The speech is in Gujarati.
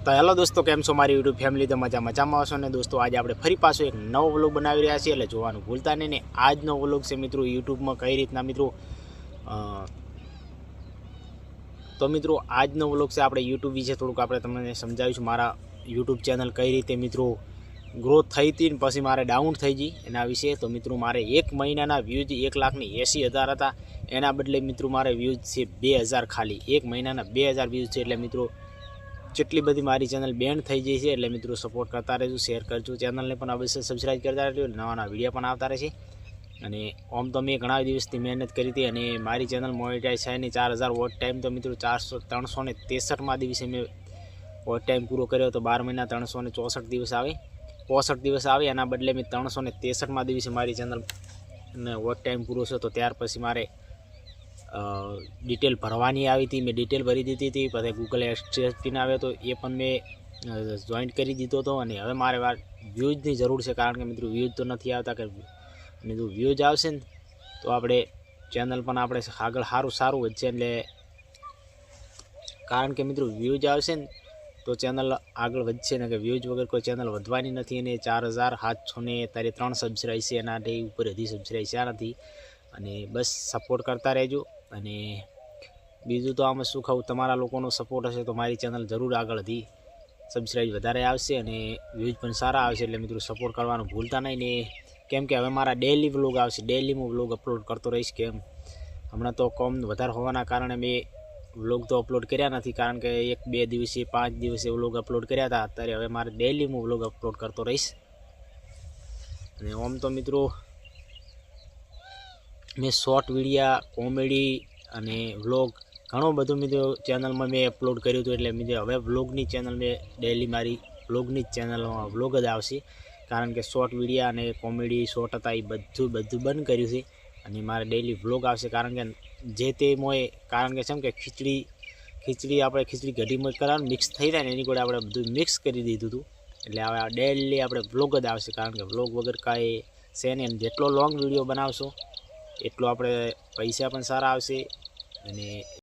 તો હેલો દોસ્તો, કેમ છો મારી યુટ્યુબ ફેમિલી? તો મજામાં આવશો ને દોસ્તો, આજે આપણે ફરી પાછો એક નવો વ્લોગ બનાવી રહ્યા છીએ, એટલે જોવાનું ભૂલતા નહીં. ને આજનો વ્લોગ છે મિત્રો યુટ્યુબમાં કઈ રીતના મિત્રો તો મિત્રો આજનો વ્લોગ છે આપણે યુટ્યુબ વિશે થોડુંક આપણે તમને સમજાવીશું. મારા યુટ્યુબ ચેનલ કઈ રીતે મિત્રો ગ્રોથ થઈ હતી ને પછી મારે ડાઉન થઈ ગઈ એના વિશે. તો મિત્રો મારે એક મહિનાના વ્યૂઝ 1,80,000 હતા, એના બદલે મિત્રો મારે વ્યૂઝ છે 2,000 ખાલી. એક મહિનાના 2,000 વ્યૂઝ છે, એટલે મિત્રો જેટલી બધી મારી ચેનલ બેન્ડ થઈ જઈ છે. એટલે મિત્રો સપોર્ટ કરતા રહેજો, શેર કરજો, ચેનલને પણ અવશ્ય સબસ્ક્રાઈબ કરતા રહેજો, નવા નવા વિડીયો પણ આવતા રહેશે. અને આમ તો મેં ઘણા દિવસથી મહેનત કરી હતી અને મારી ચેનલ મોનેટાઈઝ થાય ને 4,000 વોચ ટાઈમ. તો મિત્રો 363માં દિવસે મેં વોચ ટાઈમ પૂરો કર્યો. તો 12 મહિના 364 દિવસ આવે, 65 દિવસ આવે, એના બદલે મેં 363માં દિવસે મારી ચેનલ વોચ ટાઈમ પૂરો છે. તો ત્યાર પછી મારે ડિટેલ ભરવાની આવી હતી, મેં ડિટેલ ભરી દીધી હતી. પછી ગૂગલ એડ્સ પિન આવ્યો તો એ પણ મેં જોઈન્ટ કરી દીધો હતો. અને હવે મારે વ્યૂઝની જરૂર છે, કારણ કે મિત્રો વ્યૂઝ તો નથી આવતા. કે અને જો વ્યૂઝ આવશે ને તો આપણે ચેનલ પણ આપણે આગળ સારું વધશે. એટલે કારણ કે મિત્રો વ્યૂઝ આવશે ને તો ચેનલ આગળ વધશે ને, કે વ્યૂઝ વગર કોઈ ચેનલ વધવાની નથી. અને 4,700 ને અત્યારે 3 સબસ્ક્રાઈબ છે, એના ઉપર હજી સબસ્ક્રાઈબ છે નથી. અને બસ સપોર્ટ કરતા રહેજો. અને બીજું તો આમાં શું કહું, તમારા લોકોનો સપોર્ટ હશે તો મારી ચેનલ જરૂર આગળ હતી સબસ્ક્રાઈબ વધારે આવશે અને વ્યૂઝ પણ સારા આવશે. એટલે મિત્રો સપોર્ટ કરવાનું ભૂલતા નહીં. ને કેમ કે હવે મારા ડેઈલી વ્લોગ આવશે, ડેઈલી હું વ્લોગ અપલોડ કરતો રહીશ. કેમ હમણાં તો કોમ વધારે હોવાના કારણે મેં વ્લોગ તો અપલોડ કર્યા નથી, કારણ કે 1-2 દિવસે 5 દિવસે વ્લોગ અપલોડ કર્યા હતા. અત્યારે હવે મારે ડેઈલી હું વ્લોગ અપલોડ કરતો રહીશ. અને આમ તો મિત્રો મેં શોર્ટ વિડીયા, કોમેડી અને વ્લોગ ઘણું બધું મિત્રો ચેનલમાં મેં અપલોડ કર્યું હતું. એટલે મિત્રો હવે વ્લોગની ચેનલ મેં ડેઈલી મારી વ્લોગની જ ચેનલમાં વ્લોગ જ આવશે, કારણ કે શોર્ટ વિડીયા અને કોમેડી શોર્ટ હતા એ બધું બંધ કર્યું છે. અને મારે ડેઈલી વ્લોગ આવશે, કારણ કે જે તે મોએ, કારણ કે છે કે ખીચડી આપણે ખીચડી કઢીમાં કરવાનું મિક્સ થઈ જાય ને એની જોડે આપણે બધું મિક્સ કરી દીધું હતું. એટલે હવે ડેઈલી આપણે વ્લોગ જ આવશે, કારણ કે વ્લોગ વગર કાંઈ છે નહીં. અને જેટલો લોંગ વિડીયો બનાવશો એટલો આપણે પૈસા પણ સારા આવશે. અને